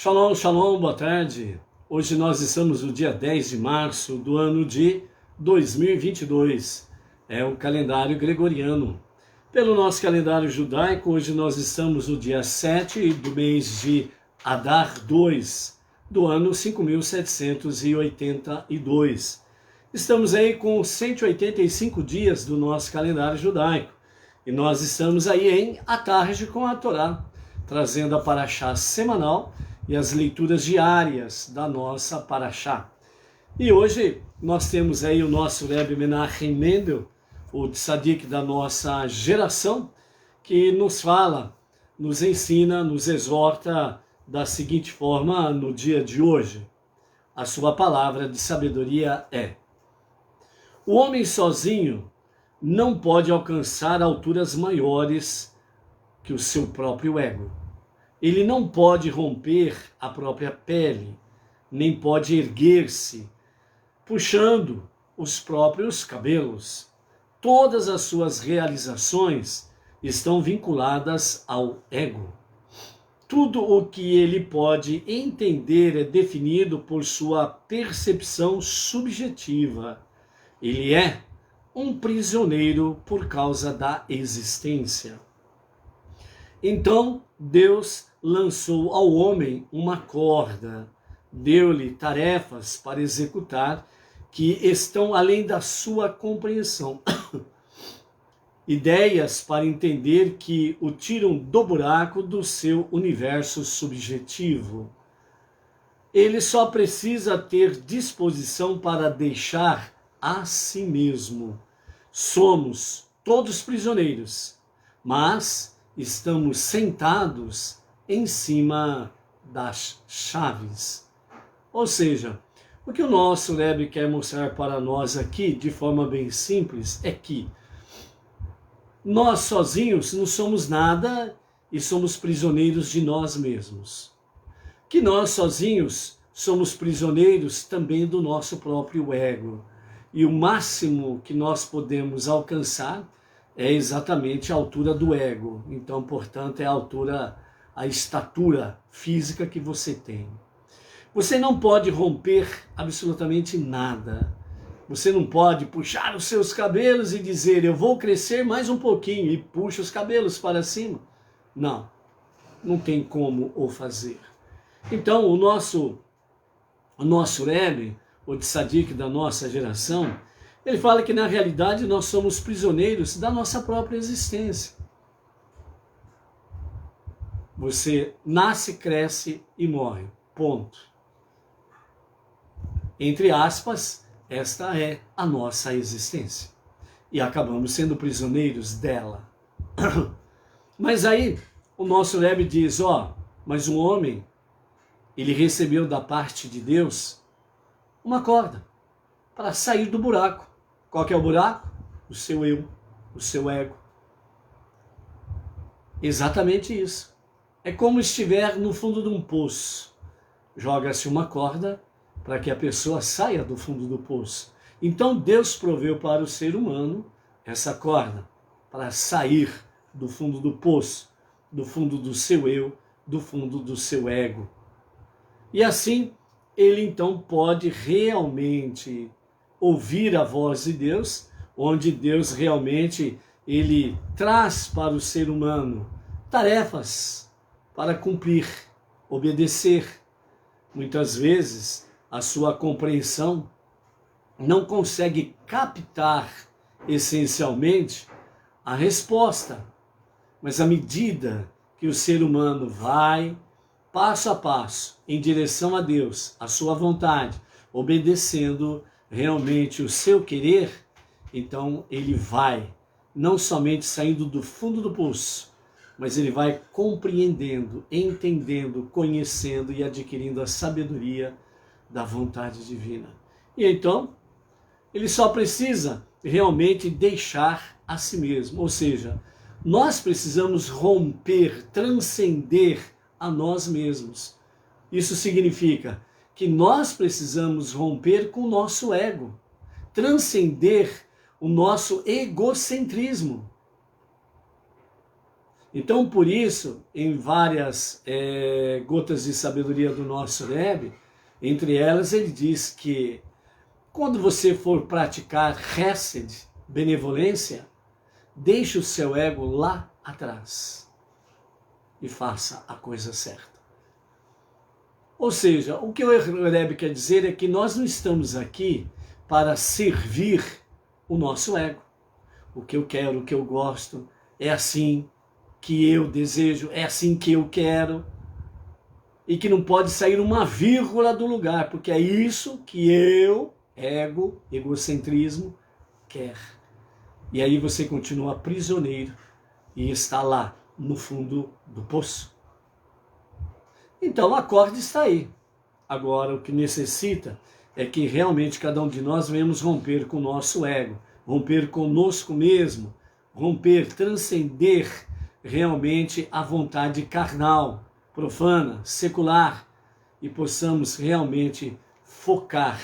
Shalom, shalom, boa tarde. Hoje nós estamos no dia 10 de março do ano de 2022. É o calendário gregoriano. Pelo nosso calendário judaico, hoje nós estamos no dia 7 do mês de Adar II, do ano 5782. Estamos aí com 185 dias do nosso calendário judaico. E nós estamos aí em A Tarde com a Torá, trazendo a paraxá semanal e as leituras diárias da nossa paraxá. E hoje nós temos aí o nosso Rebbe Menachem Mendel, o tzadik da nossa geração, que nos fala, nos ensina, nos exorta da seguinte forma no dia de hoje. A sua palavra de sabedoria é: o homem sozinho não pode alcançar alturas maiores que o seu próprio ego. Ele não pode romper a própria pele, nem pode erguer-se, puxando os próprios cabelos. Todas as suas realizações estão vinculadas ao ego. Tudo o que ele pode entender é definido por sua percepção subjetiva. Ele é um prisioneiro por causa da existência. Então Deus lançou ao homem uma corda, deu-lhe tarefas para executar que estão além da sua compreensão, ideias para entender que o tiram do buraco do seu universo subjetivo. Ele só precisa ter disposição para deixar a si mesmo. Somos todos prisioneiros, mas estamos sentados em cima das chaves. Ou seja, o que o nosso Rebbe quer mostrar para nós aqui, de forma bem simples, é que nós sozinhos não somos nada e somos prisioneiros de nós mesmos. Que nós sozinhos somos prisioneiros também do nosso próprio ego. E o máximo que nós podemos alcançar é exatamente a altura do ego. Então, portanto, é a estatura física que você tem. Você não pode romper absolutamente nada. Você não pode puxar os seus cabelos e dizer: eu vou crescer mais um pouquinho, e puxa os cabelos para cima. Não, não tem como o fazer. Então, o nosso Rebbe, o tzadik da nossa geração, ele fala que na realidade nós somos prisioneiros da nossa própria existência. Você nasce, cresce e morre. Ponto. Entre aspas, esta é a nossa existência. E acabamos sendo prisioneiros dela. Mas aí o nosso Rebbe diz: mas um homem, ele recebeu da parte de Deus uma corda para sair do buraco. Qual que é o buraco? O seu eu, o seu ego. Exatamente isso. É como estiver no fundo de um poço. Joga-se uma corda para que a pessoa saia do fundo do poço. Então Deus proveu para o ser humano essa corda para sair do fundo do poço, do fundo do seu eu, do fundo do seu ego. E assim ele então pode realmente ouvir a voz de Deus, onde Deus realmente ele traz para o ser humano tarefas para cumprir, obedecer. Muitas vezes a sua compreensão não consegue captar essencialmente a resposta, mas à medida que o ser humano vai passo a passo em direção a Deus, a sua vontade, obedecendo realmente o seu querer, então ele vai não somente saindo do fundo do poço, mas ele vai compreendendo, entendendo, conhecendo e adquirindo a sabedoria da vontade divina. E então ele só precisa realmente deixar a si mesmo, ou seja, nós precisamos romper, transcender a nós mesmos. Isso significa que nós precisamos romper com o nosso ego, transcender o nosso egocentrismo. Então, por isso, em várias gotas de sabedoria do nosso Rebbe, entre elas ele diz que quando você for praticar Hesed, benevolência, deixe o seu ego lá atrás e faça a coisa certa. Ou seja, o que o Rebbe quer dizer é que nós não estamos aqui para servir o nosso ego. O que eu quero, o que eu gosto, é assim que eu desejo, é assim que eu quero. E que não pode sair uma vírgula do lugar, porque é isso que eu, ego, egocentrismo, quer. E aí você continua prisioneiro e está lá no fundo do poço. Então a corda está aí. Agora o que necessita é que realmente cada um de nós venhamos romper com o nosso ego, romper conosco mesmo, romper, transcender realmente a vontade carnal, profana, secular, e possamos realmente focar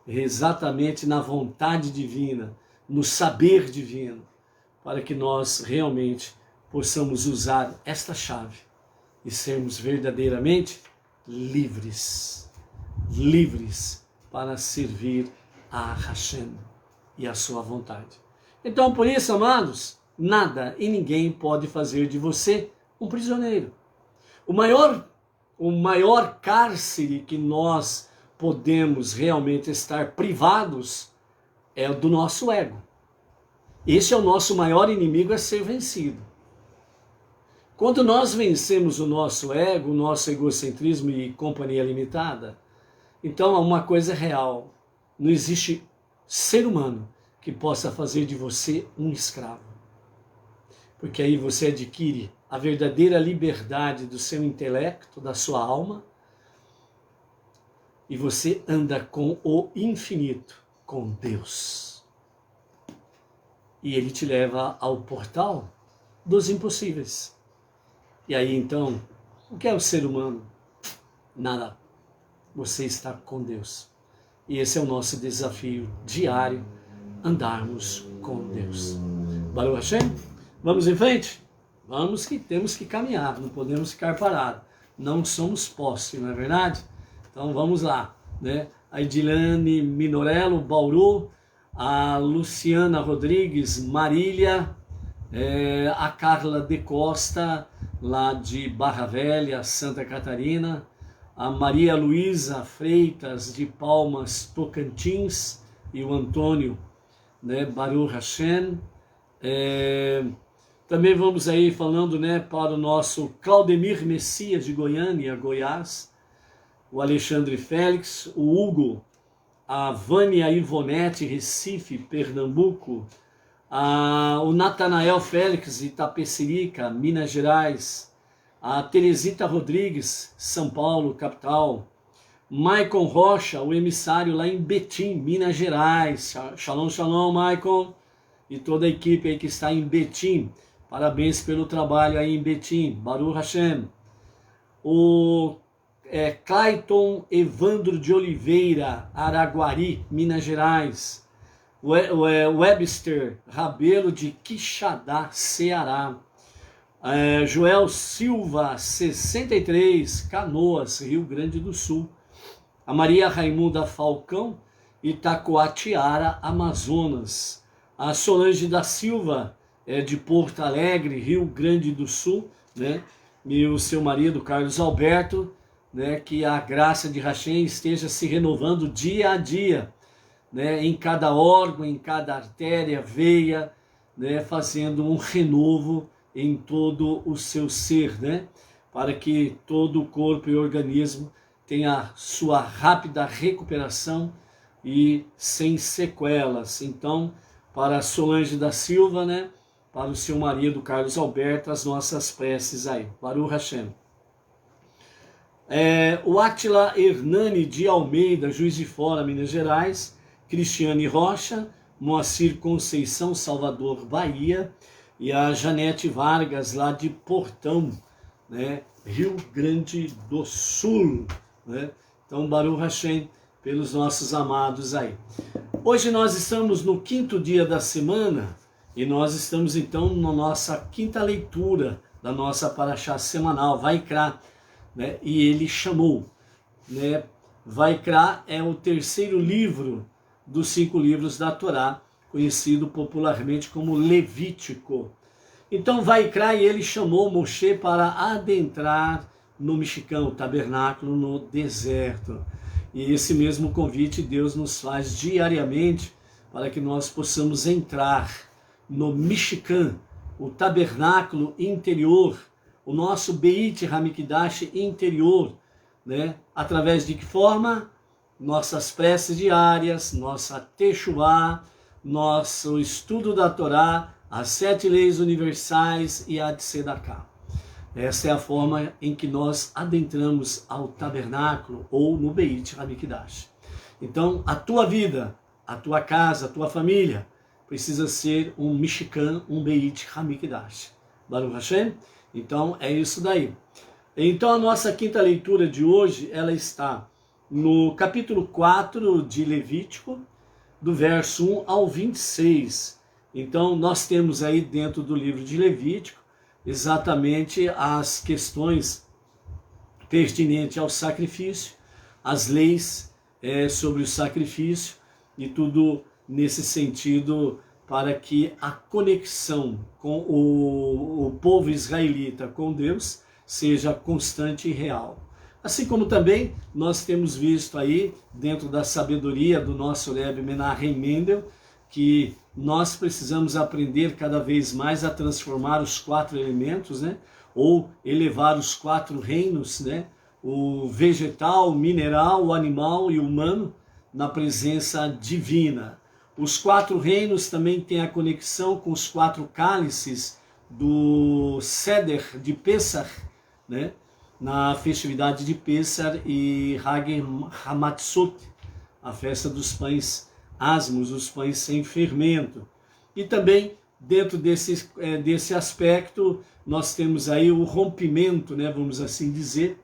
exatamente na vontade divina, no saber divino, para que nós realmente possamos usar esta chave e sermos verdadeiramente livres, livres para servir a Hashem e a sua vontade. Então, por isso, amados, nada e ninguém pode fazer de você um prisioneiro. O maior cárcere que nós podemos realmente estar privados é o do nosso ego. Esse é o nosso maior inimigo a ser vencido. Quando nós vencemos o nosso ego, o nosso egocentrismo e companhia limitada, então uma coisa é real, não existe ser humano que possa fazer de você um escravo. Porque aí você adquire a verdadeira liberdade do seu intelecto, da sua alma, e você anda com o infinito, com Deus. E ele te leva ao portal dos impossíveis. E aí então, o que é o ser humano? Nada. Você está com Deus. E esse é o nosso desafio diário, andarmos com Deus. Baruch Hashem, vamos em frente? Vamos que temos que caminhar, não podemos ficar parados. Não somos poste, não é verdade? Então vamos lá, né? A Edilane Minorello, Bauru, a Luciana Rodrigues, Marília, a Carla de Costa, lá de Barra Velha, Santa Catarina, a Maria Luísa Freitas, de Palmas, Tocantins, e o Antônio, né, Baruch Hashem. Também vamos aí falando, né, para o nosso Claudemir Messias, de Goiânia, Goiás, o Alexandre Félix, o Hugo, a Vânia Ivonete, Recife, Pernambuco, o Natanael Félix, Itapecerica, Minas Gerais, a Teresita Rodrigues, São Paulo, capital, Maicon Rocha, o emissário lá em Betim, Minas Gerais. Shalom, shalom, Maicon, e toda a equipe aí que está em Betim. Parabéns pelo trabalho aí em Betim, Baruch Hashem. O Clayton Evandro de Oliveira, Araguari, Minas Gerais. Webster Rabelo, de Quixadá, Ceará. Joel Silva, 63, Canoas, Rio Grande do Sul. A Maria Raimunda Falcão, Itacoatiara, Amazonas. A Solange da Silva, de Porto Alegre, Rio Grande do Sul, né? E o seu marido, Carlos Alberto, né? Que a graça de Hashem esteja se renovando dia a dia, né? Em cada órgão, em cada artéria, veia, né? Fazendo um renovo em todo o seu ser, né? Para que todo o corpo e organismo tenha sua rápida recuperação e sem sequelas. Então, para a Solange da Silva, né? Para o seu marido Carlos Alberto, as nossas preces aí. Baruch Hashem. O Átila Hernani de Almeida, Juiz de Fora, Minas Gerais. Cristiane Rocha, Moacir Conceição, Salvador, Bahia. E a Janete Vargas, lá de Portão, né? Rio Grande do Sul, né? Então, Baruch Hashem, pelos nossos amados aí. Hoje nós estamos no 5º dia da semana e nós estamos então na nossa 5ª leitura da nossa paraxá semanal, Vaikra, né? E ele chamou, né? Vaikra é o terceiro livro dos 5 livros da Torá, conhecido popularmente como Levítico. Então Vaikra, e ele chamou Moshe para adentrar no Mishkan, o tabernáculo no deserto. E esse mesmo convite Deus nos faz diariamente para que nós possamos entrar no Mishkan, o tabernáculo interior, o nosso Beit Hamikdash interior, né? Através de que forma? Nossas preces diárias, nossa Teshuvá, nosso estudo da Torá, as 7 leis universais e a Tzedakah. Essa é a forma em que nós adentramos ao tabernáculo ou no Beit Hamikdash. Então, a tua vida, a tua casa, a tua família precisa ser um Mishkan, um Beit Hamikdash. Baruch Hashem? Então, é isso daí. Então, a nossa quinta leitura de hoje, ela está no capítulo 4 de Levítico, do verso 1 ao 26. Então, nós temos aí dentro do livro de Levítico exatamente as questões pertinentes ao sacrifício, as leis sobre o sacrifício e tudo nesse sentido para que a conexão com o povo israelita com Deus seja constante e real. Assim como também nós temos visto aí, dentro da sabedoria do nosso Rebbe Menahem Mendel, que nós precisamos aprender cada vez mais a transformar os 4 elementos, né? Ou elevar os 4 reinos, né? O vegetal, o mineral, o animal e o humano, na presença divina. Os 4 reinos também têm a conexão com os 4 cálices do Seder de Pessah, né? Na festividade de Pessah e Hag Hamatzot, a festa dos pães asmos, os pães sem fermento. E também, dentro desse aspecto, nós temos aí o rompimento, né, vamos assim dizer,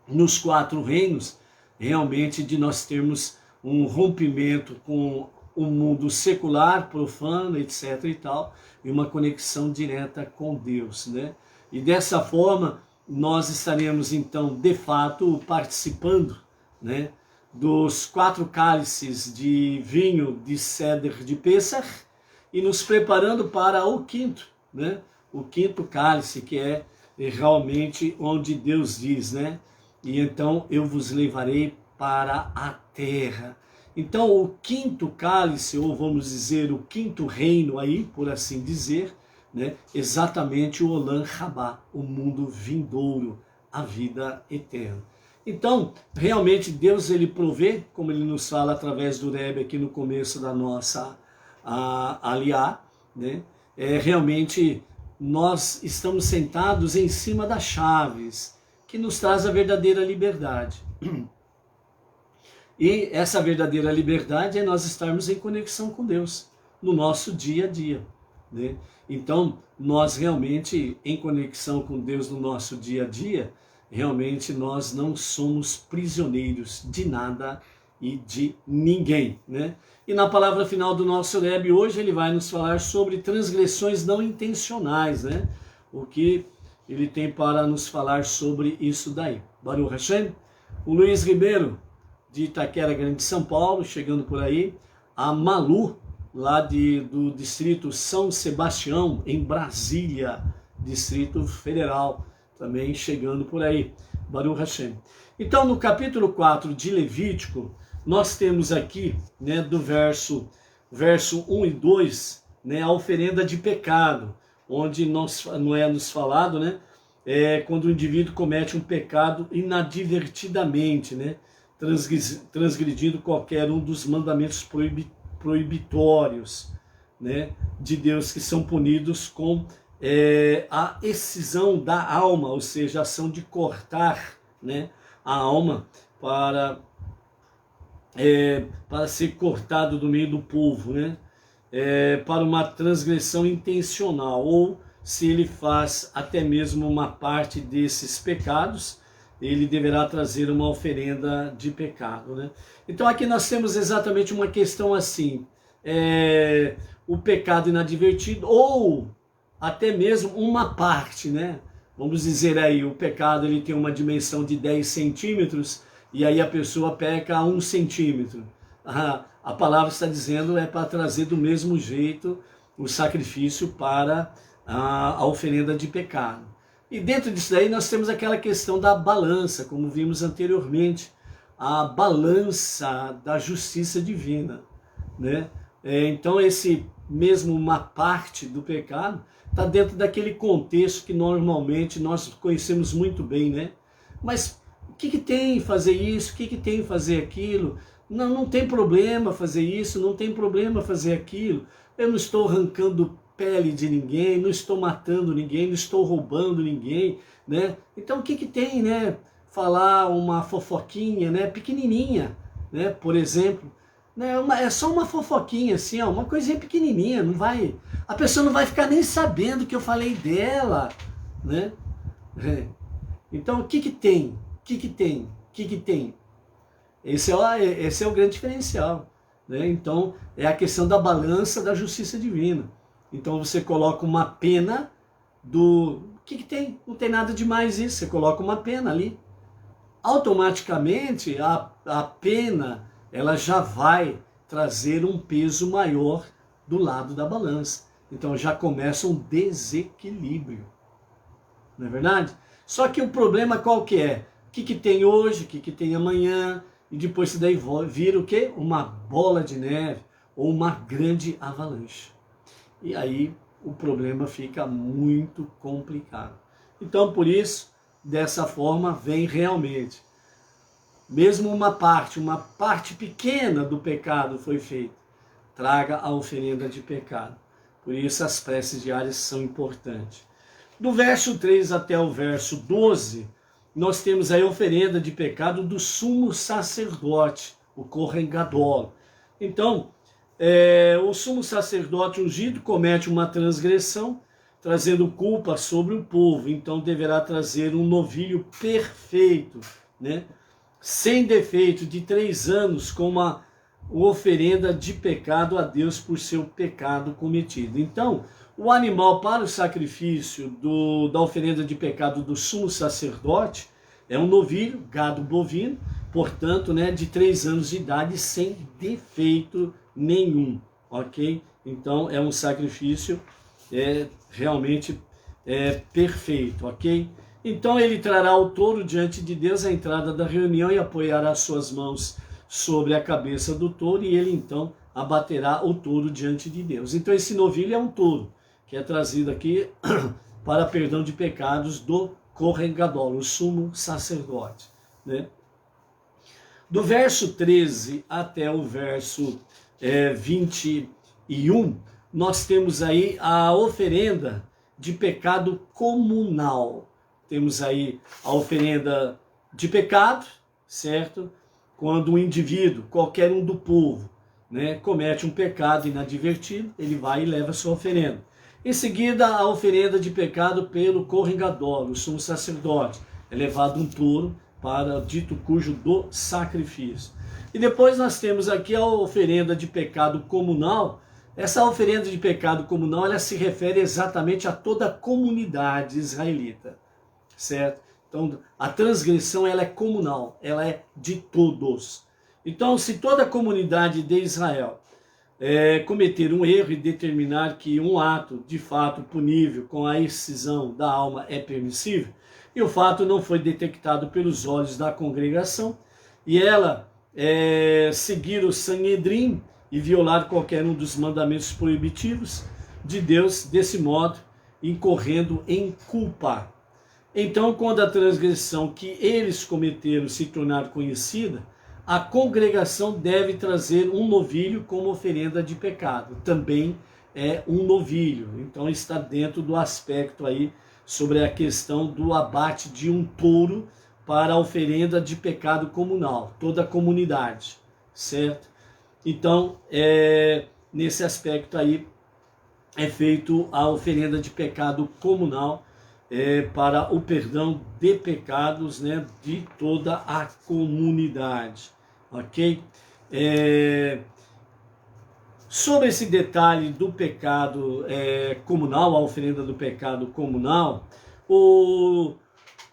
nos 4 reinos, realmente de nós termos um rompimento com o mundo secular, profano, etc. e tal, e uma conexão direta com Deus, né? E dessa forma, nós estaremos então, de fato, participando, né, dos 4 cálices de vinho de Seder de Pessah e nos preparando para o 5º, né? O 5º cálice, que é realmente onde Deus diz, né? E então eu vos levarei para a terra. Então o 5º cálice, ou vamos dizer o 5º reino aí, por assim dizer, né? Exatamente o Olam Rabá, o mundo vindouro, a vida eterna. Então, realmente Deus ele provê, como ele nos fala através do Rebbe aqui no começo da nossa aliá, né? Realmente nós estamos sentados em cima das chaves, que nos traz a verdadeira liberdade. E essa verdadeira liberdade é nós estarmos em conexão com Deus, no nosso dia a dia, né? Então, nós realmente em conexão com Deus no nosso dia a dia, realmente nós não somos prisioneiros de nada e de ninguém, né? E na palavra final do nosso Rebbe hoje ele vai nos falar sobre transgressões não intencionais, né? O que ele tem para nos falar sobre isso daí. Baruch Hashem, o Luiz Ribeiro de Itaquera Grande, São Paulo, chegando por aí, a Malu, lá do Distrito São Sebastião, em Brasília, Distrito Federal, também chegando por aí, Baruch Hashem. Então, no capítulo 4 de Levítico, nós temos aqui, né, do verso 1 e 2, né, a oferenda de pecado, onde não é nos falado, né, quando o indivíduo comete um pecado inadvertidamente, né, transgredindo qualquer um dos mandamentos proibitórios, né, de Deus, que são punidos com a excisão da alma, ou seja, a ação de cortar, né, a alma para ser cortado do meio do povo, né, para uma transgressão intencional, ou se ele faz até mesmo uma parte desses pecados, ele deverá trazer uma oferenda de pecado, né? Então aqui nós temos exatamente uma questão assim, o pecado inadvertido ou até mesmo uma parte, né? Vamos dizer aí, o pecado ele tem uma dimensão de 10 centímetros e aí a pessoa peca a 1 centímetro. A palavra está dizendo é para trazer do mesmo jeito o sacrifício para a oferenda de pecado. E dentro disso daí nós temos aquela questão da balança, como vimos anteriormente, a balança da justiça divina, né? Então esse mesmo uma parte do pecado está dentro daquele contexto que normalmente nós conhecemos muito bem, né? Mas o que tem fazer isso? O que tem fazer aquilo? Não tem problema fazer isso, não tem problema fazer aquilo. Eu não estou arrancando pele de ninguém, não estou matando ninguém, não estou roubando ninguém, né? Então o que tem, né? Falar uma fofoquinha, né? Pequenininha, né? Por exemplo, né? É só uma fofoquinha assim, ó, uma coisinha pequenininha, não vai, a pessoa não vai ficar nem sabendo que eu falei dela, né? Então o que tem? O que tem? O que tem? Esse é o grande diferencial, né? Então é a questão da balança da justiça divina. Então você coloca uma pena do... O que tem? Não tem nada demais isso. Você coloca uma pena ali. Automaticamente a pena ela já vai trazer um peso maior do lado da balança. Então já começa um desequilíbrio. Não é verdade? Só que o problema qual que é? O que tem hoje, o que tem amanhã, e depois isso daí vira o quê? Uma bola de neve ou uma grande avalanche. E aí o problema fica muito complicado. Então por isso, dessa forma vem realmente, mesmo uma parte pequena do pecado foi feita, traga a oferenda de pecado. Por isso as preces diárias são importantes. Do verso 3 até o verso 12, nós temos aí a oferenda de pecado do sumo sacerdote, o Kohen Gadol. Então, o sumo sacerdote ungido comete uma transgressão, trazendo culpa sobre o povo. Então deverá trazer um novilho perfeito, né? Sem defeito, de 3 anos, com uma oferenda de pecado a Deus por seu pecado cometido. Então, o animal para o sacrifício da oferenda de pecado do sumo sacerdote é um novilho, gado bovino, portanto, né, de 3 anos de idade, sem defeito nenhum, ok? Então, é um sacrifício realmente perfeito, ok? Então, ele trará o touro diante de Deus à entrada da reunião e apoiará suas mãos sobre a cabeça do touro e ele, então, abaterá o touro diante de Deus. Então, esse novilho é um touro, que é trazido aqui para perdão de pecados do Kohen Gadol, o sumo sacerdote, né? Do verso 13 até o verso 21, nós temos aí a oferenda de pecado comunal. Temos aí a oferenda de pecado, certo? Quando um indivíduo, qualquer um do povo, né, comete um pecado inadvertido, ele vai e leva a sua oferenda. Em seguida, a oferenda de pecado pelo Kohen Gadol, o sumo sacerdote. É levado um touro para dito cujo do sacrifício. E depois nós temos aqui a oferenda de pecado comunal. Essa oferenda de pecado comunal, ela se refere exatamente a toda a comunidade israelita, certo? Então, a transgressão, ela é comunal, ela é de todos. Então, se toda a comunidade de Israel cometer um erro e determinar que um ato de fato punível com a excisão da alma é permissível, e o fato não foi detectado pelos olhos da congregação, e ela seguir o Sanhedrin e violar qualquer um dos mandamentos proibitivos de Deus, desse modo, incorrendo em culpa. Então, quando a transgressão que eles cometeram se tornar conhecida, a congregação deve trazer um novilho como oferenda de pecado. Também é um novilho. Então está dentro do aspecto aí sobre a questão do abate de um touro para a oferenda de pecado comunal. Toda a comunidade, certo? Então, nesse aspecto aí é feito a oferenda de pecado comunal para o perdão de pecados, né, de toda a comunidade. Ok? Sobre esse detalhe do pecado comunal, a oferenda do pecado comunal, o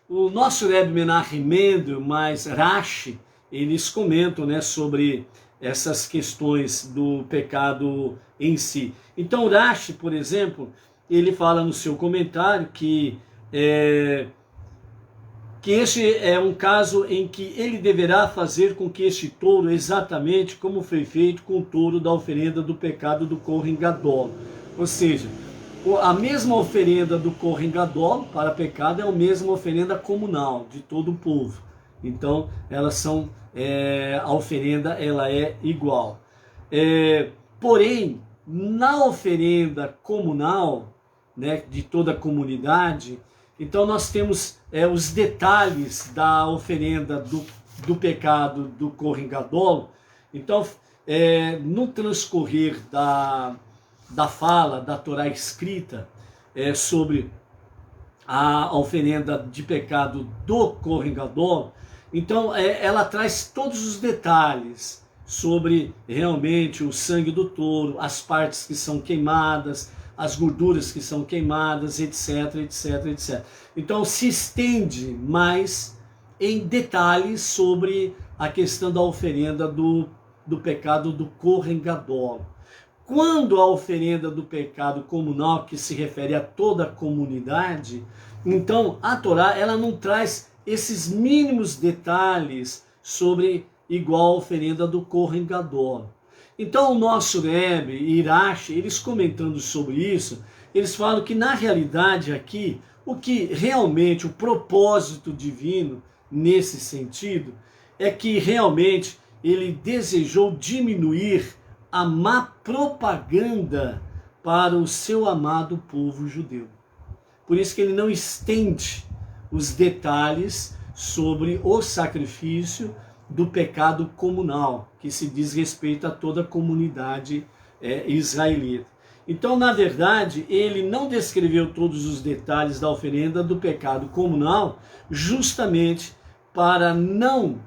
nosso Rebbe Menachem Mendel, mais Rashi, eles comentam, né, sobre essas questões do pecado em si. Então Rashi, por exemplo, ele fala no seu comentário que este é um caso em que ele deverá fazer com que este touro, exatamente como foi feito com o touro da oferenda do pecado do Kohen Gadol. Ou seja, a mesma oferenda do Kohen Gadol para pecado é a mesma oferenda comunal de todo o povo. Então, elas são, a oferenda ela é igual. Porém, na oferenda comunal, né, de toda a comunidade, então nós temos os detalhes da oferenda do pecado do Kohen Gadol. Então, no transcorrer da fala da Torá escrita sobre a oferenda de pecado do Kohen Gadol, então ela traz todos os detalhes sobre realmente o sangue do touro, as partes que são queimadas, as gorduras que são queimadas, etc, etc, etc. Então se estende mais em detalhes sobre a questão da oferenda do pecado do Kohen Gadol. Quando a oferenda do pecado comunal, que se refere a toda a comunidade, então a Torá ela não traz esses mínimos detalhes sobre igual a oferenda do Kohen Gadol. Então o nosso Rebbe e Rashi, eles comentando sobre isso, eles falam que na realidade aqui, o que realmente, o propósito divino nesse sentido, é que realmente ele desejou diminuir a má propaganda para o seu amado povo judeu. Por isso que ele não estende os detalhes sobre o sacrifício do pecado comunal, que se diz respeito a toda a comunidade israelita. Então, na verdade, ele não descreveu todos os detalhes da oferenda do pecado comunal, justamente para não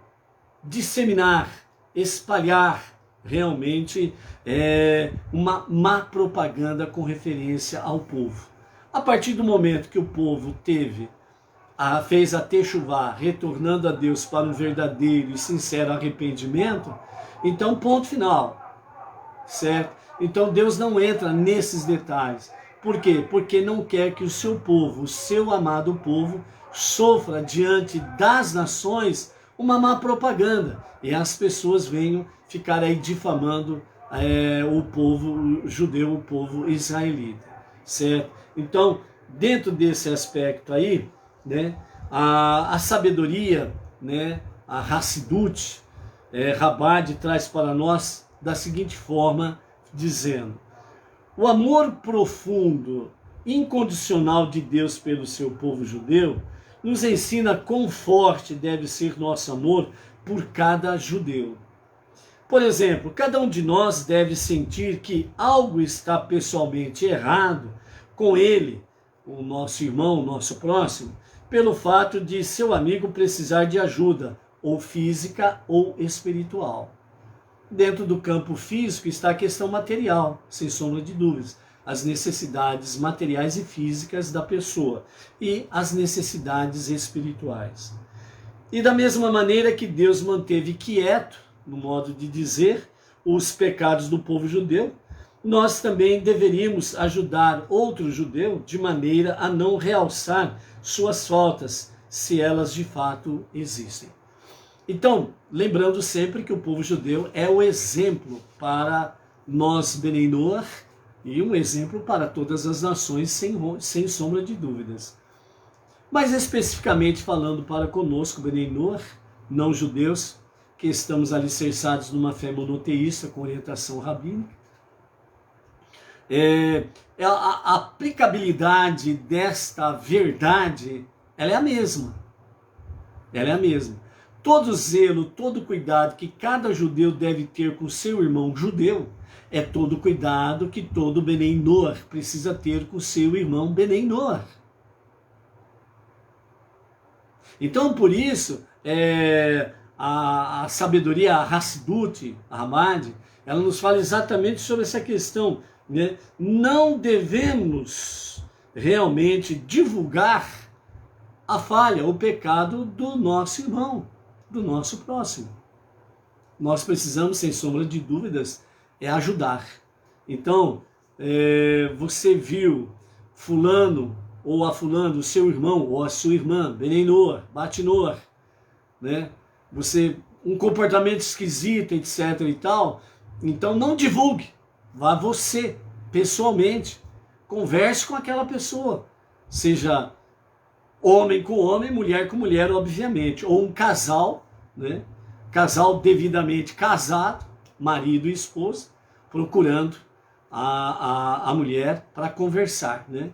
disseminar, espalhar realmente uma má propaganda com referência ao povo. A partir do momento que o povo fez a Teshuvá, retornando a Deus para um verdadeiro e sincero arrependimento, então ponto final, certo? Então Deus não entra nesses detalhes. Por quê? Porque não quer que o seu povo, o seu amado povo, sofra diante das nações uma má propaganda e as pessoas venham ficar aí difamando o povo judeu, o povo israelita, certo? Então, dentro desse aspecto aí, né, a sabedoria, né, a Hassidut, Rabad traz para nós da seguinte forma, dizendo: o amor profundo, incondicional de Deus pelo seu povo judeu, nos ensina quão forte deve ser nosso amor por cada judeu. Por exemplo, cada um de nós deve sentir que algo está pessoalmente errado com ele, o nosso irmão, o nosso próximo, pelo fato de seu amigo precisar de ajuda, ou física ou espiritual. Dentro do campo físico está a questão material, sem sombra de dúvidas, as necessidades materiais e físicas da pessoa e as necessidades espirituais. E da mesma maneira que Deus manteve quieto, no modo de dizer, os pecados do povo judeu, nós também deveríamos ajudar outro judeu de maneira a não realçar suas faltas, se elas de fato existem. Então, lembrando sempre que o povo judeu é o exemplo para nós, Benei Noach, e um exemplo para todas as nações, sem sombra de dúvidas. Mas especificamente falando para conosco, Benei Noach, não judeus, que estamos alicerçados numa fé monoteísta com orientação rabínica, a aplicabilidade desta verdade, ela é a mesma. Ela é a mesma. Todo zelo, todo cuidado que cada judeu deve ter com seu irmão judeu, é todo cuidado que todo Benei Noach precisa ter com seu irmão Benei Noach. Então, por isso, a sabedoria, a Hassidut, a Hamad, ela nos fala exatamente sobre essa questão, né? Não devemos realmente divulgar a falha, o pecado do nosso irmão, do nosso próximo. Nós precisamos, sem sombra de dúvidas, ajudar. Então, você viu fulano ou a fulano, o seu irmão ou a sua irmã, Benenor, Batinor, né? Um comportamento esquisito, etc e tal, então não divulgue, vá você, pessoalmente, converse com aquela pessoa, seja homem com homem, mulher com mulher, obviamente, ou um casal, né? Casal devidamente casado, marido e esposa, procurando a mulher para conversar, né?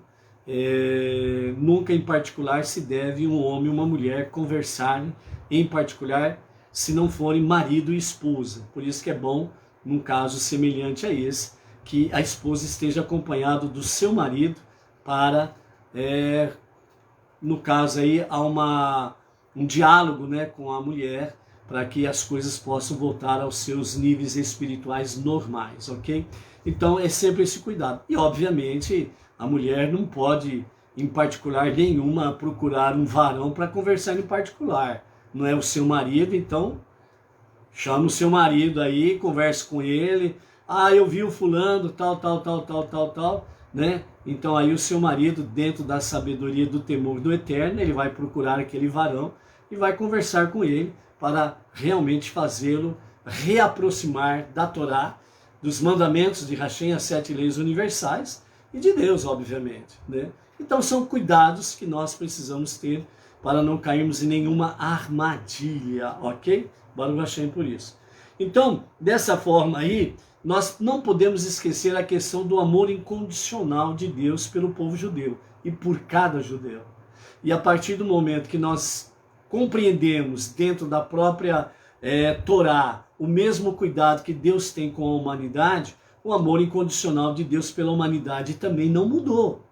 Nunca em particular se deve um homem e uma mulher conversarem, em particular se não forem marido e esposa. Por isso que é bom, num caso semelhante a esse, que a esposa esteja acompanhado do seu marido para, no caso aí, há um diálogo, né, com a mulher, para que as coisas possam voltar aos seus níveis espirituais normais, ok? Então é sempre esse cuidado. E obviamente a mulher não pode, em particular nenhuma, procurar um varão para conversar em particular. Não é o seu marido, então chama o seu marido aí, converse com ele. Ah, eu vi o fulano, tal, né? Então aí o seu marido, dentro da sabedoria do temor do Eterno, ele vai procurar aquele varão e vai conversar com ele para realmente fazê-lo reaproximar da Torá, dos mandamentos de Hashem, as 7 leis universais, e de Deus, obviamente, né? Então são cuidados que nós precisamos ter para não cairmos em nenhuma armadilha, ok? Baruch Hashem por isso. Então, dessa forma aí, nós não podemos esquecer a questão do amor incondicional de Deus pelo povo judeu e por cada judeu. E a partir do momento que nós compreendemos dentro da própria Torá o mesmo cuidado que Deus tem com a humanidade, o amor incondicional de Deus pela humanidade também não mudou.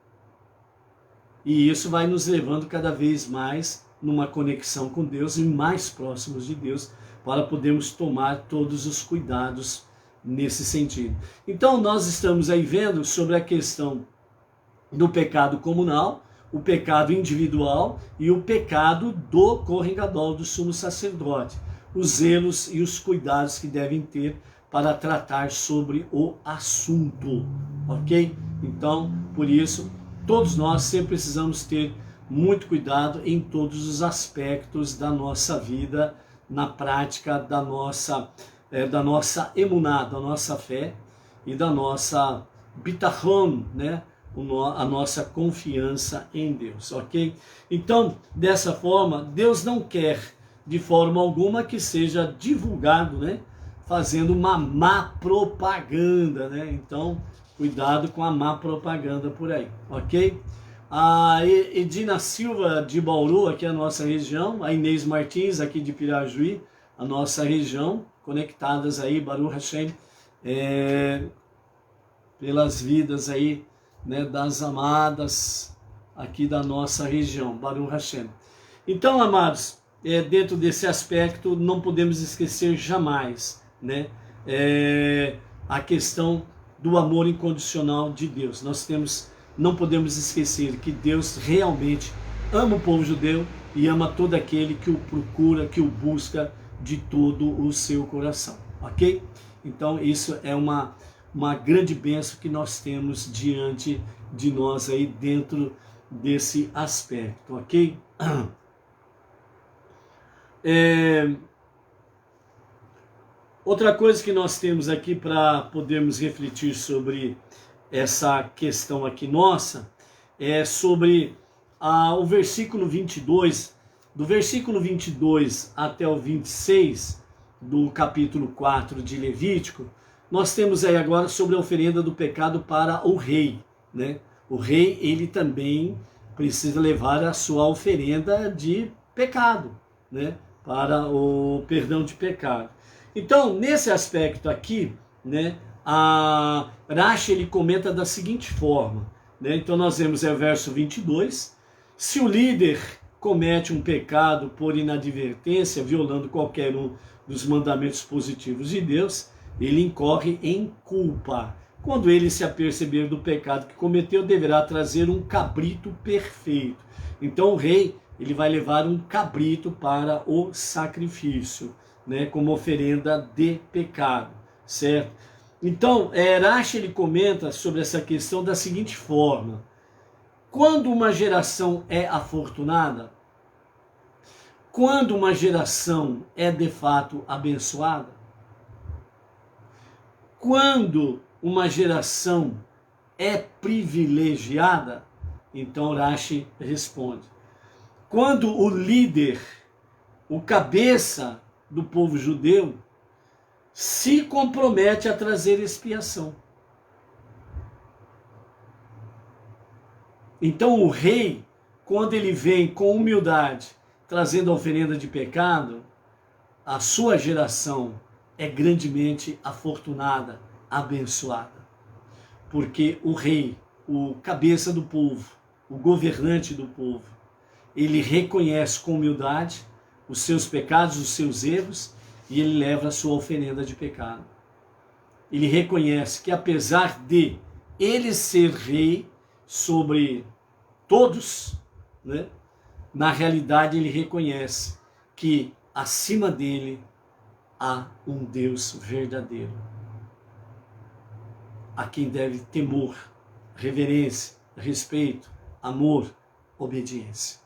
E isso vai nos levando cada vez mais numa conexão com Deus e mais próximos de Deus para podermos tomar todos os cuidados nesse sentido. Então nós estamos aí vendo sobre a questão do pecado comunal, o pecado individual e o pecado do Kohen Gadol, do sumo sacerdote, os zelos e os cuidados que devem ter para tratar sobre o assunto, ok? Então, por isso, todos nós sempre precisamos ter muito cuidado em todos os aspectos da nossa vida, na prática da nossa emuná, da nossa fé e da nossa bitachon, né? A nossa confiança em Deus, ok? Então, dessa forma, Deus não quer de forma alguma que seja divulgado, né? Fazendo uma má propaganda, né? Então, cuidado com a má propaganda por aí, ok? A Edina Silva de Bauru, aqui é a nossa região, a Inês Martins, aqui de Pirajuí, a nossa região, conectadas aí, Baruch Hashem, pelas vidas aí, né, das amadas aqui da nossa região, Baruch Hashem. Então, amados, dentro desse aspecto, não podemos esquecer jamais, né, a questão do amor incondicional de Deus. Não podemos esquecer que Deus realmente ama o povo judeu e ama todo aquele que o procura, que o busca de todo o seu coração, ok? Então isso é uma grande bênção que nós temos diante de nós aí dentro desse aspecto, ok? Outra coisa que nós temos aqui para podermos refletir sobre essa questão aqui nossa, é sobre o versículo 22, do versículo 22 até o 26 do capítulo 4 de Levítico, nós temos aí agora sobre a oferenda do pecado para o rei, né? O rei, ele também precisa levar a sua oferenda de pecado, né? Para o perdão de pecado. Então, nesse aspecto aqui, né, a Rashi, ele comenta da seguinte forma, né? Então nós vemos o verso 22, se o líder comete um pecado por inadvertência, violando qualquer um dos mandamentos positivos de Deus, ele incorre em culpa. Quando ele se aperceber do pecado que cometeu, deverá trazer um cabrito perfeito. Então o rei, ele vai levar um cabrito para o sacrifício, né, como oferenda de pecado, certo? Então, Rashi, ele comenta sobre essa questão da seguinte forma: quando uma geração é afortunada, quando uma geração é de fato abençoada, quando uma geração é privilegiada, então Rashi responde: quando o líder, o cabeça do povo judeu, se compromete a trazer expiação. Então o rei, quando ele vem com humildade, trazendo a oferenda de pecado, a sua geração é grandemente afortunada, abençoada. Porque o rei, o cabeça do povo, o governante do povo, ele reconhece com humildade os seus pecados, os seus erros, e ele leva a sua oferenda de pecado. Ele reconhece que apesar de ele ser rei sobre todos, né, na realidade ele reconhece que acima dele há um Deus verdadeiro, a quem deve temor, reverência, respeito, amor, obediência.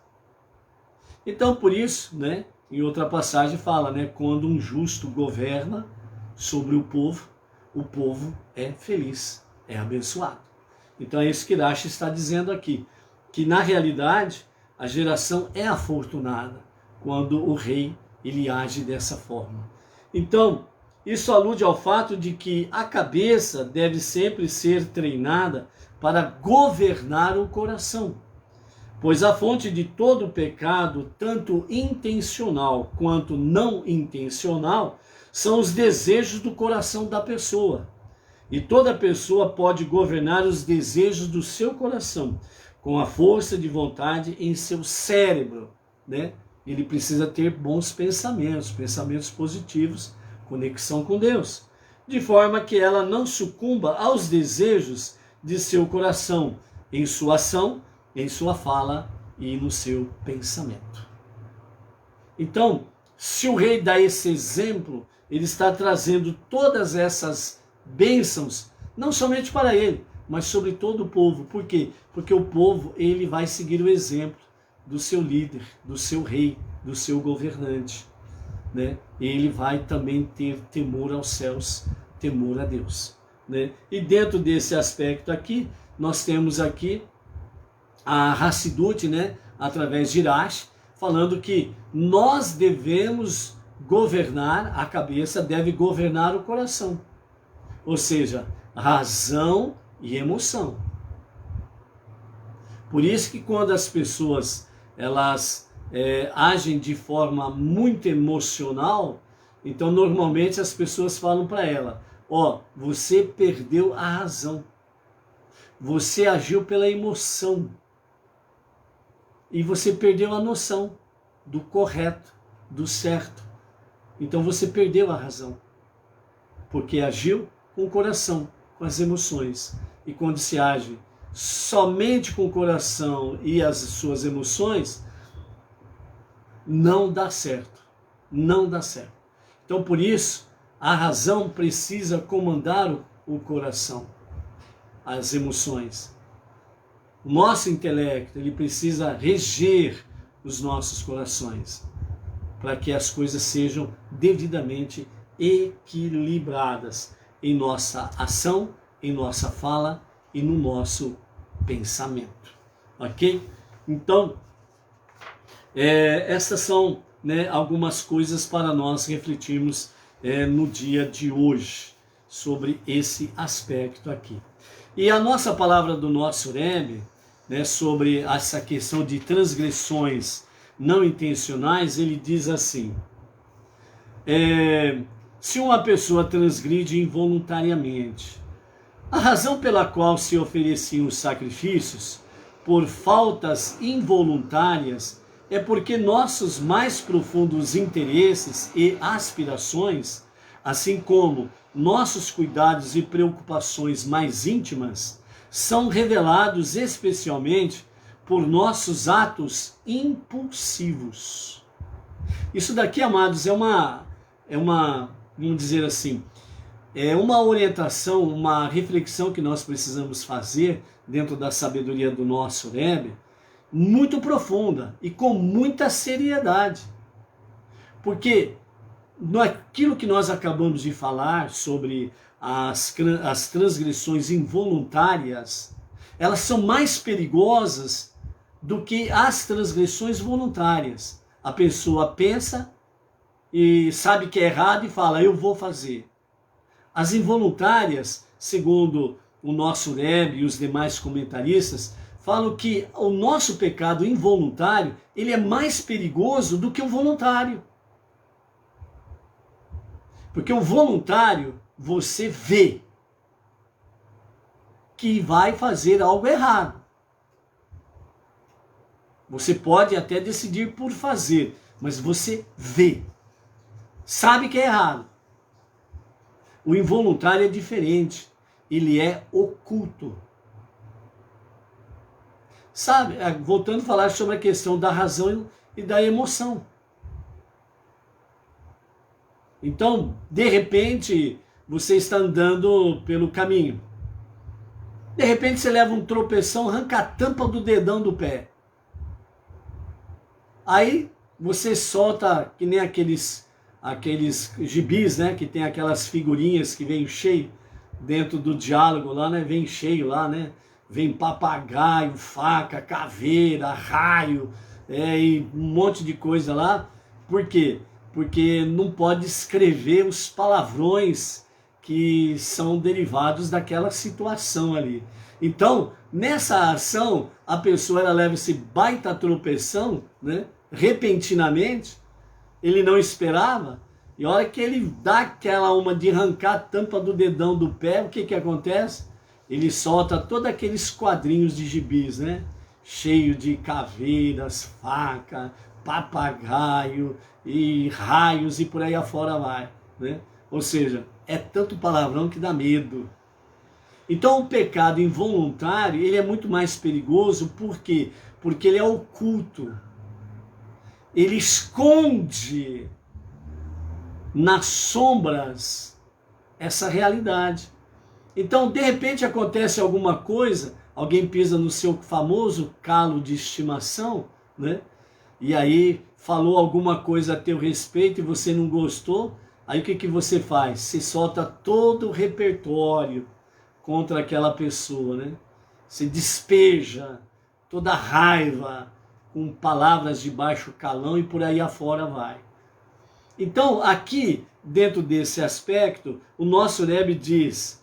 Então, por isso, né, em outra passagem fala, né, quando um justo governa sobre o povo é feliz, é abençoado. Então é isso que Rashi está dizendo aqui, que na realidade a geração é afortunada quando o rei ele age dessa forma. Então, isso alude ao fato de que a cabeça deve sempre ser treinada para governar o coração. Pois a fonte de todo pecado, tanto intencional quanto não intencional, são os desejos do coração da pessoa. E toda pessoa pode governar os desejos do seu coração com a força de vontade em seu cérebro, né? Ele precisa ter bons pensamentos, pensamentos positivos, conexão com Deus, de forma que ela não sucumba aos desejos de seu coração em sua ação, em sua fala e no seu pensamento. Então, se o rei dá esse exemplo, ele está trazendo todas essas bênçãos, não somente para ele, mas sobre todo o povo. Por quê? Porque o povo, ele vai seguir o exemplo do seu líder, do seu rei, do seu governante, né? Ele vai também ter temor aos céus, temor a Deus, né? E dentro desse aspecto aqui, nós temos aqui a Hassidut, né, através de Rashi, falando que nós devemos governar, a cabeça deve governar o coração. Ou seja, razão e emoção. Por isso que quando as pessoas elas agem de forma muito emocional, então normalmente as pessoas falam para ela: ó, você perdeu a razão. Você agiu pela emoção. E você perdeu a noção do correto, do certo. Então você perdeu a razão. Porque agiu com o coração, com as emoções. E quando se age somente com o coração e as suas emoções, não dá certo. Não dá certo. Então por isso, a razão precisa comandar o coração, as emoções. O nosso intelecto, ele precisa reger os nossos corações, para que as coisas sejam devidamente equilibradas em nossa ação, em nossa fala e no nosso pensamento. Ok? Então, essas são, né, algumas coisas para nós refletirmos no dia de hoje, sobre esse aspecto aqui. E a nossa palavra do nosso Rebbe, né, sobre essa questão de transgressões não intencionais, ele diz assim: se uma pessoa transgride involuntariamente, a razão pela qual se ofereciam os sacrifícios por faltas involuntárias é porque nossos mais profundos interesses e aspirações, assim como nossos cuidados e preocupações mais íntimas, são revelados especialmente por nossos atos impulsivos. Isso daqui, amados, vamos dizer assim, é uma orientação, uma reflexão que nós precisamos fazer dentro da sabedoria do nosso Rebbe, muito profunda e com muita seriedade. Porque naquilo que nós acabamos de falar sobre as transgressões involuntárias, elas são mais perigosas do que as transgressões voluntárias. A pessoa pensa e sabe que é errado e fala, eu vou fazer. As involuntárias, segundo o nosso Rebbe e os demais comentaristas, falam que o nosso pecado involuntário, ele é mais perigoso do que o voluntário. Porque o voluntário, você vê que vai fazer algo errado. Você pode até decidir por fazer, mas você vê. Sabe que é errado. O involuntário é diferente. Ele é oculto. Sabe, voltando a falar sobre a questão da razão e da emoção. Então, de repente, você está andando pelo caminho. De repente você leva um tropeção, arranca a tampa do dedão do pé. Aí você solta, que nem aqueles gibis, né, que tem aquelas figurinhas que vem cheio dentro do diálogo lá, né, vem cheio lá, né, vem papagaio, faca, caveira, raio, e um monte de coisa lá. Por quê? Porque não pode escrever os palavrões que são derivados daquela situação ali. Então, nessa ação, a pessoa ela leva esse baita tropeção, né, repentinamente, ele não esperava, e a hora que ele dá aquela uma de arrancar a tampa do dedão do pé, o que que acontece? Ele solta todos aqueles quadrinhos de gibis, né? Cheio de caveiras, faca, papagaio e raios e por aí afora vai, né? Ou seja, é tanto palavrão que dá medo. Então o pecado involuntário, ele é muito mais perigoso, por quê? Porque ele é oculto. Ele esconde nas sombras essa realidade. Então, de repente acontece alguma coisa, alguém pisa no seu famoso calo de estimação, né? E aí falou alguma coisa a teu respeito e você não gostou, aí o que que você faz? Você solta todo o repertório contra aquela pessoa, né? Você despeja toda a raiva com palavras de baixo calão e por aí afora vai. Então, aqui, dentro desse aspecto, o nosso Rebbe diz,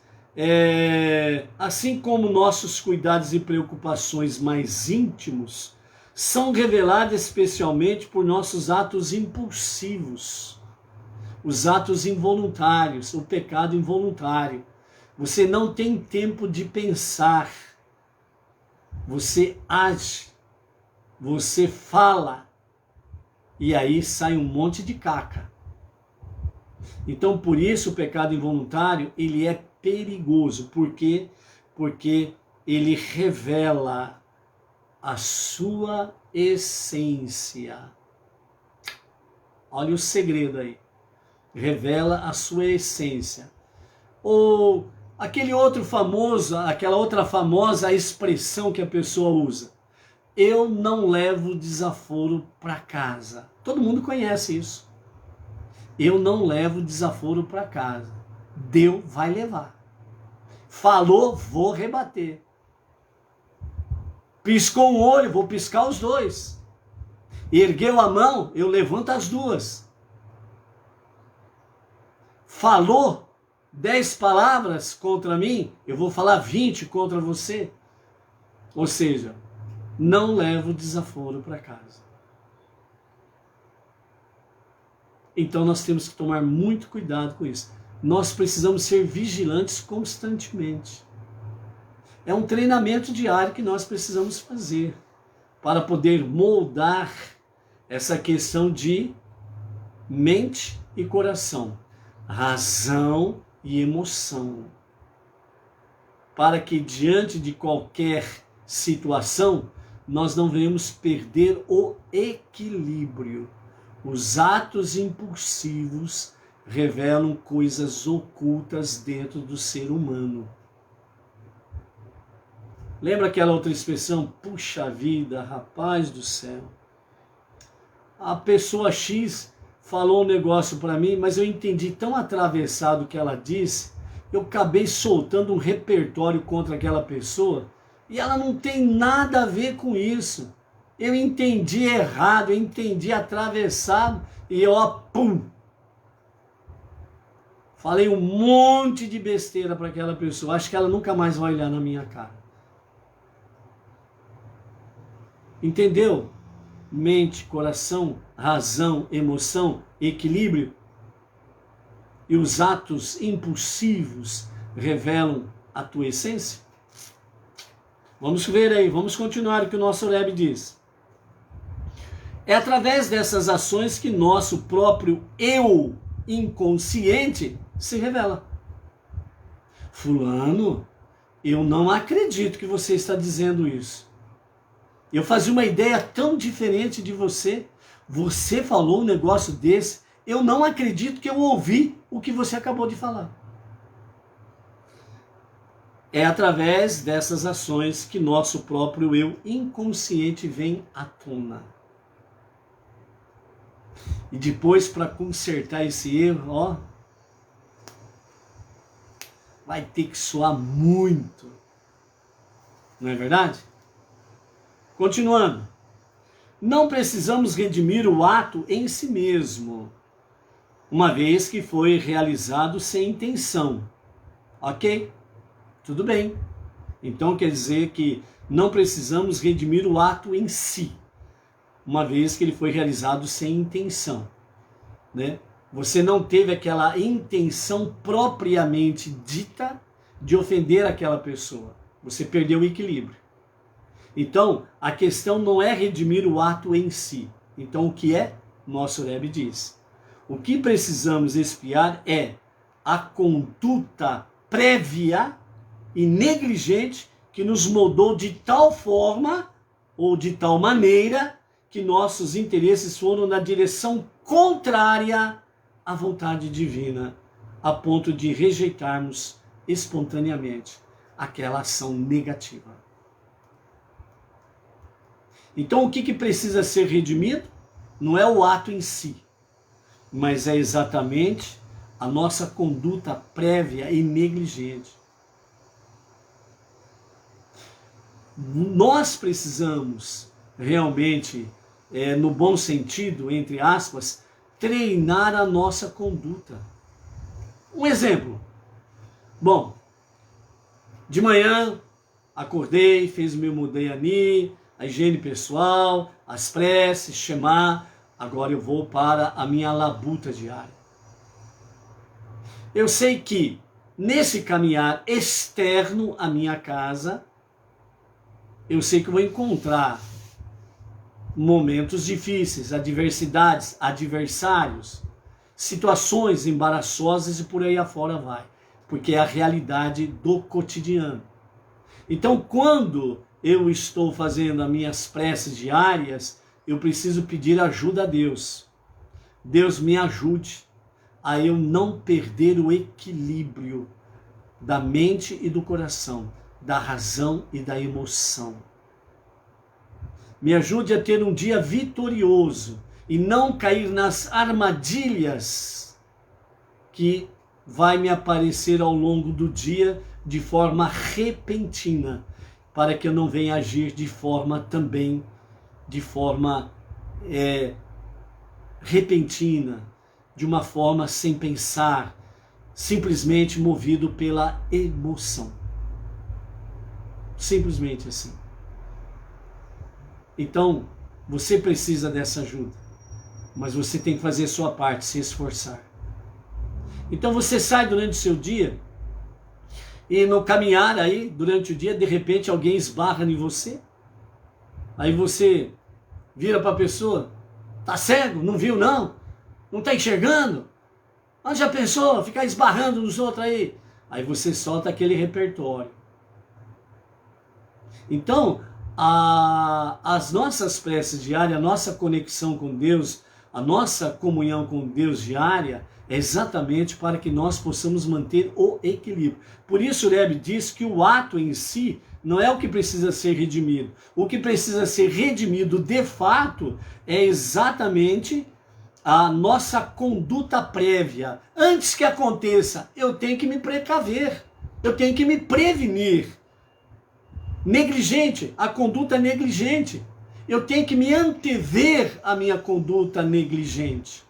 assim como nossos cuidados e preocupações mais íntimos são revelados especialmente por nossos atos impulsivos, os atos involuntários, o pecado involuntário. Você não tem tempo de pensar, você age, você fala, e aí sai um monte de caca. Então, por isso o pecado involuntário, ele é perigoso. Por quê? Porque ele revela a sua essência. Olha o segredo aí. Revela a sua essência. Ou aquele outro famoso, aquela outra famosa expressão que a pessoa usa. Eu não levo desaforo para casa. Todo mundo conhece isso. Eu não levo desaforo para casa. Deus vai levar. Falou, vou rebater. Piscou um olho, vou piscar os dois. Ergueu a mão, eu levanto as duas. Falou 10 palavras contra mim, eu vou falar 20 contra você. Ou seja, não levo desaforo para casa. Então nós temos que tomar muito cuidado com isso. Nós precisamos ser vigilantes constantemente. É um treinamento diário que nós precisamos fazer para poder moldar essa questão de mente e coração, razão e emoção, para que diante de qualquer situação nós não venhamos perder o equilíbrio. Os atos impulsivos revelam coisas ocultas dentro do ser humano. Lembra aquela outra expressão? Puxa vida, rapaz do céu. A pessoa X falou um negócio para mim, mas eu entendi tão atravessado o que ela disse, eu acabei soltando um repertório contra aquela pessoa e ela não tem nada a ver com isso. Eu entendi errado, eu entendi atravessado e ó, pum! Falei um monte de besteira para aquela pessoa. Acho que ela nunca mais vai olhar na minha cara. Entendeu? Mente, coração, razão, emoção, equilíbrio. E os atos impulsivos revelam a tua essência? Vamos ver aí, vamos continuar o que o nosso Rebbe diz. É através dessas ações que nosso próprio eu inconsciente se revela. Fulano, eu não acredito que você está dizendo isso. Eu fazia uma ideia tão diferente de você. Você falou um negócio desse. Eu não acredito que eu ouvi o que você acabou de falar. É através dessas ações que nosso próprio eu inconsciente vem à tona. E depois, para consertar esse erro, ó, vai ter que suar muito. Não é verdade? Continuando. Não precisamos redimir o ato em si mesmo, uma vez que foi realizado sem intenção. Ok? Tudo bem. Então quer dizer que não precisamos redimir o ato em si, uma vez que ele foi realizado sem intenção, né? Você não teve aquela intenção propriamente dita de ofender aquela pessoa. Você perdeu o equilíbrio. Então, a questão não é redimir o ato em si. Então, o que é? Nosso Rebbe diz. O que precisamos expiar é a conduta prévia e negligente que nos moldou de tal forma ou de tal maneira que nossos interesses foram na direção contrária à vontade divina, a ponto de rejeitarmos espontaneamente aquela ação negativa. Então o que precisa ser redimido? Não é o ato em si, mas é exatamente a nossa conduta prévia e negligente. Nós precisamos realmente, no bom sentido, entre aspas, treinar a nossa conduta. Um exemplo. Bom, de manhã acordei, fiz o meu Mudei Ani, a higiene pessoal, as preces, Shema. Agora eu vou para a minha labuta diária. Eu sei que nesse caminhar externo à minha casa, eu sei que vou encontrar momentos difíceis, adversidades, adversários, situações embaraçosas e por aí afora vai. Porque é a realidade do cotidiano. Então, quando eu estou fazendo as minhas preces diárias, eu preciso pedir ajuda a Deus. Deus me ajude a eu não perder o equilíbrio da mente e do coração, da razão e da emoção. Me ajude a ter um dia vitorioso e não cair nas armadilhas que vai me aparecer ao longo do dia de forma repentina, para que eu não venha agir de forma repentina, de uma forma sem pensar, simplesmente movido pela emoção. Simplesmente assim. Então, você precisa dessa ajuda, mas você tem que fazer a sua parte, se esforçar. Então você sai durante o seu dia e no caminhar aí, durante o dia, de repente alguém esbarra em você. Aí você vira para a pessoa, Tá cego? Não viu não? Não tá enxergando? Mas já pensou ficar esbarrando nos outros aí? Aí você solta aquele repertório. Então, as nossas preces diárias, a nossa conexão com Deus, a nossa comunhão com Deus diária, é exatamente para que nós possamos manter o equilíbrio. Por isso o Rebbe diz que o ato em si não é o que precisa ser redimido. O que precisa ser redimido de fato é exatamente a nossa conduta prévia. Antes que aconteça, eu tenho que me precaver, eu tenho que me prevenir. Negligente, a conduta negligente. Eu tenho que me antever a minha conduta negligente.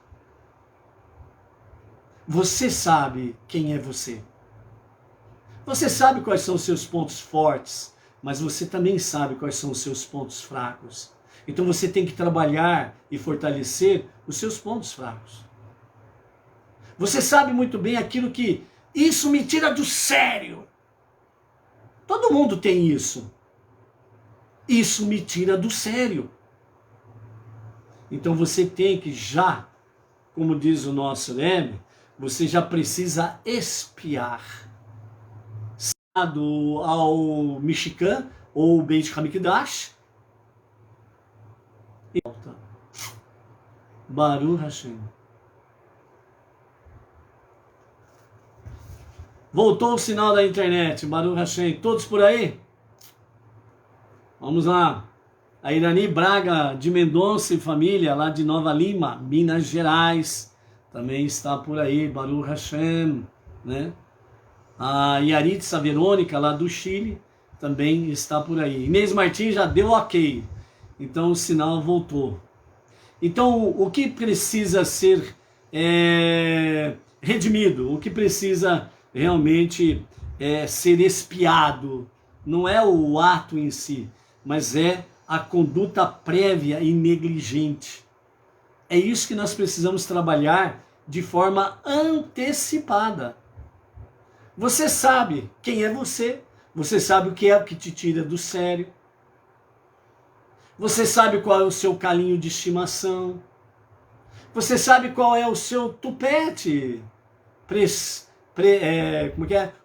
Você sabe quem é você. Você sabe quais são os seus pontos fortes, mas você também sabe quais são os seus pontos fracos. Então você tem que trabalhar e fortalecer os seus pontos fracos. Você sabe muito bem aquilo que isso me tira do sério. Todo mundo tem isso. Isso me tira do sério. Então você tem que já, como diz o nosso Rebbe, você já precisa espiar. Ao Mishkan ou Beit Hamikdash. E volta. Baruch Hashem. Voltou o sinal da internet. Baruch Hashem. Todos por aí? Vamos lá. A Irani Braga de Mendonça e família, lá de Nova Lima, Minas Gerais, também está por aí. Baruch Hashem, né? A Yaritza Verônica, lá do Chile, também está por aí. Inês Martins já deu ok. Então o sinal voltou. Então o que precisa ser redimido, o que precisa realmente ser espiado, não é o ato em si, mas é a conduta prévia e negligente. É isso que nós precisamos trabalhar de forma antecipada. Você sabe quem é você, você sabe o que te tira do sério, você sabe qual é o seu calinho de estimação, você sabe qual é o seu tupete,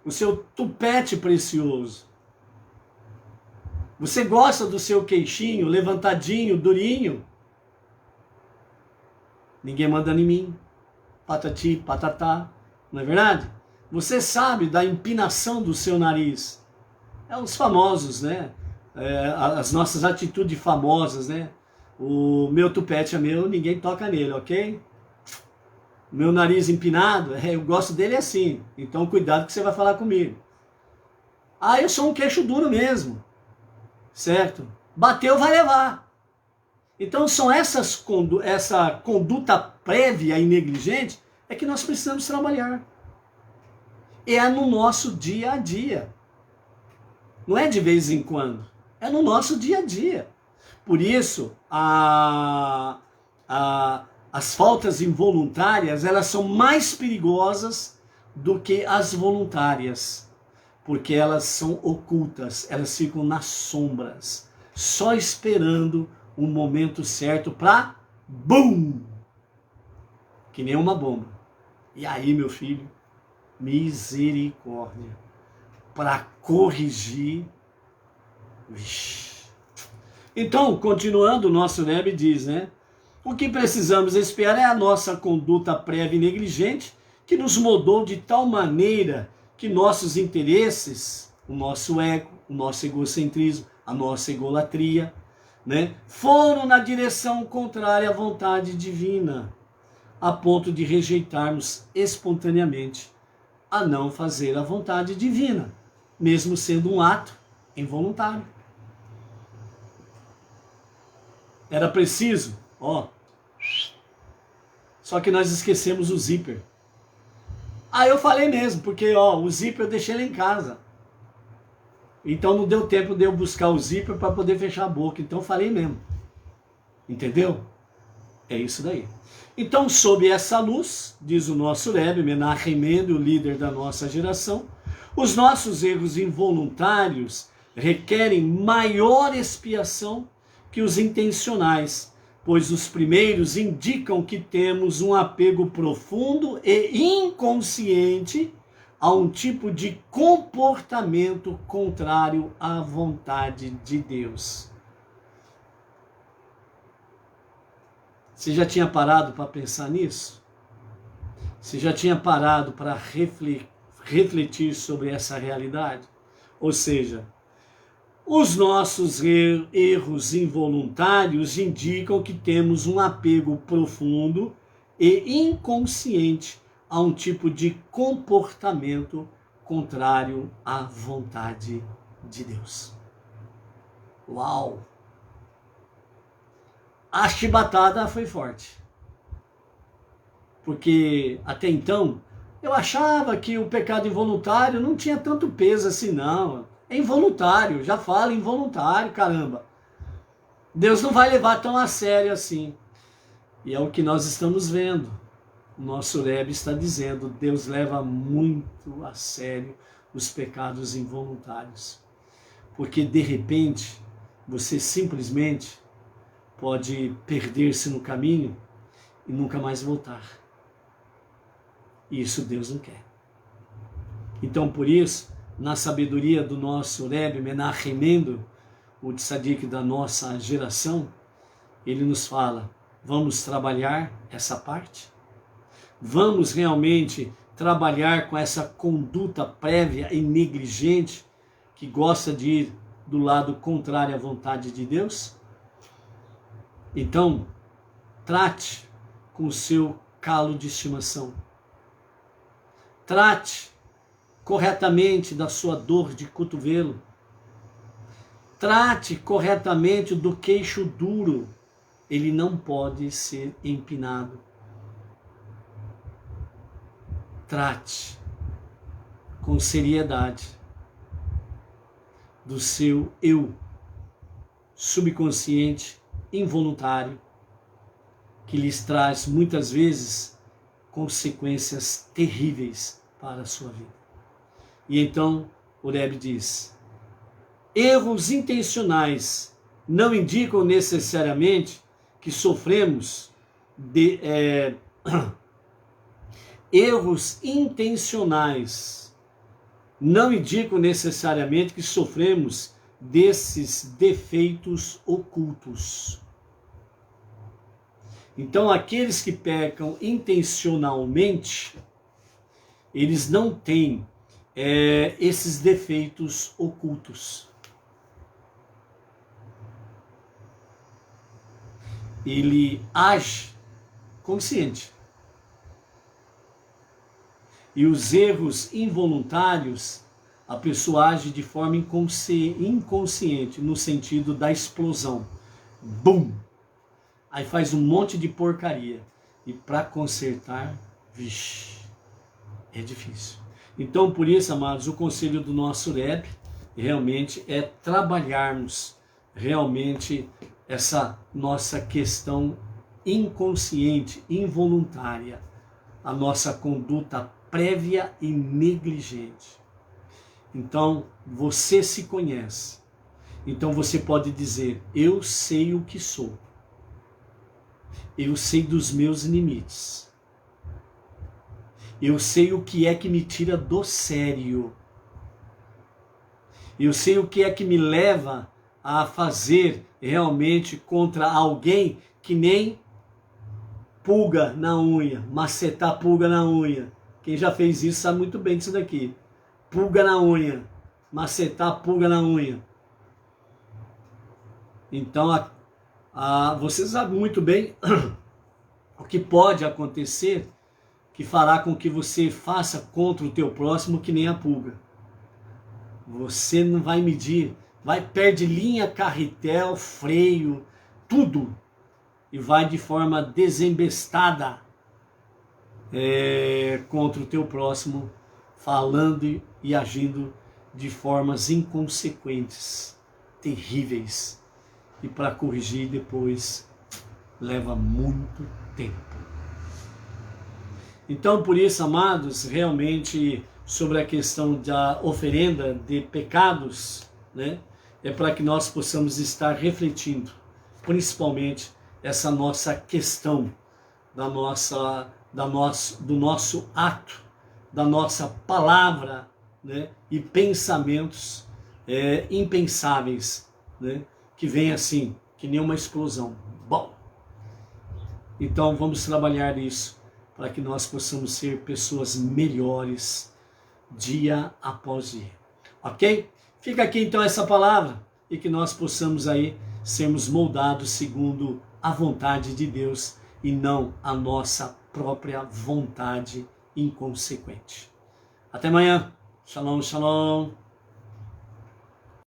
o seu tupete precioso. Você gosta do seu queixinho levantadinho, durinho? Ninguém manda em mim, patati, patatá, não é verdade? Você sabe da empinação do seu nariz. É os famosos, né? As nossas atitudes famosas, né? O meu tupete é meu, ninguém toca nele, ok? O meu nariz empinado, eu gosto dele assim. Então cuidado que você vai falar comigo. Ah, eu sou um queixo duro mesmo. Certo? Bateu, vai levar. Então são essa conduta prévia e negligente é que nós precisamos trabalhar. É no nosso dia a dia. Não é de vez em quando. É no nosso dia a dia. Por isso, as faltas involuntárias, elas são mais perigosas do que as voluntárias. Porque elas são ocultas, elas ficam nas sombras, só esperando um momento certo para BUM! Que nem uma bomba. E aí, meu filho, misericórdia, para corrigir. Vixe. Então, continuando, o nosso Rebbe diz, né? O que precisamos espiar é a nossa conduta prévia e negligente, que nos moldou de tal maneira que nossos interesses, o nosso ego, o nosso egocentrismo, a nossa egolatria, né, foram na direção contrária à vontade divina, a ponto de rejeitarmos espontaneamente a não fazer a vontade divina, mesmo sendo um ato involuntário. Era preciso, só que nós esquecemos o zíper. Ah, eu falei mesmo, porque o zíper eu deixei lá em casa. Então não deu tempo de eu buscar o zíper para poder fechar a boca. Então eu falei mesmo. Entendeu? É isso daí. Então, sob essa luz, diz o nosso Rebbe, Menachem Mendel, o líder da nossa geração, os nossos erros involuntários requerem maior expiação que os intencionais, pois os primeiros indicam que temos um apego profundo e inconsciente a um tipo de comportamento contrário à vontade de Deus. Você já tinha parado para pensar nisso? Você já tinha parado para refletir sobre essa realidade? Ou seja, os nossos erros involuntários indicam que temos um apego profundo e inconsciente a um tipo de comportamento contrário à vontade de Deus. Uau! A chibatada foi forte. Porque até então eu achava que o pecado involuntário não tinha tanto peso assim, não. É involuntário, já fala involuntário, caramba. Deus não vai levar tão a sério assim. E é o que nós estamos vendo. O nosso Rebbe está dizendo, Deus leva muito a sério os pecados involuntários. Porque de repente, você simplesmente pode perder-se no caminho e nunca mais voltar. E isso Deus não quer. Então, por isso, na sabedoria do nosso Rebbe Menachem Mendel, o tzadik da nossa geração, ele nos fala, vamos trabalhar essa parte? Vamos realmente trabalhar com essa conduta prévia e negligente que gosta de ir do lado contrário à vontade de Deus? Então, trate com o seu calo de estimação. Trate corretamente da sua dor de cotovelo. Trate corretamente do queixo duro. Ele não pode ser empinado. Trate com seriedade do seu eu subconsciente, involuntário, que lhes traz muitas vezes consequências terríveis para a sua vida. E então o Rebbe diz, erros intencionais não indicam necessariamente que sofremos erros intencionais não indicam necessariamente que sofremos desses defeitos ocultos. Então, aqueles que pecam intencionalmente, eles não têm esses defeitos ocultos. Ele age consciente. E os erros involuntários, a pessoa age de forma inconsciente, no sentido da explosão. Bum! Aí faz um monte de porcaria. E para consertar, vixe, é difícil. Então, por isso, amados, o conselho do nosso Rebbe realmente é trabalharmos realmente essa nossa questão inconsciente, involuntária, a nossa conduta prévia e negligente. Então, você se conhece. Então, você pode dizer, eu sei o que sou. Eu sei dos meus limites. Eu sei o que é que me tira do sério. Eu sei o que é que me leva a fazer realmente contra alguém que nem pulga na unha, macetar pulga na unha. Quem já fez isso sabe muito bem disso daqui. Pulga na unha, macetar pulga na unha. Então, você sabe muito bem o que pode acontecer que fará com que você faça contra o teu próximo que nem a pulga. Você não vai medir, perde linha, carretel, freio, tudo. E vai de forma desembestada contra o teu próximo, falando e agindo de formas inconsequentes, terríveis. E para corrigir depois leva muito tempo. Então, por isso, amados, realmente sobre a questão da oferenda de pecados, né, é para que nós possamos estar refletindo, principalmente essa nossa questão do nosso ato, da nossa palavra, né? E pensamentos impensáveis, né? Que vem assim, que nem uma explosão. Bom, então vamos trabalhar isso para que nós possamos ser pessoas melhores dia após dia. Ok? Fica aqui então essa palavra e que nós possamos aí sermos moldados segundo a vontade de Deus e não a nossa própria vontade inconsequente. Até amanhã. Shalom, shalom.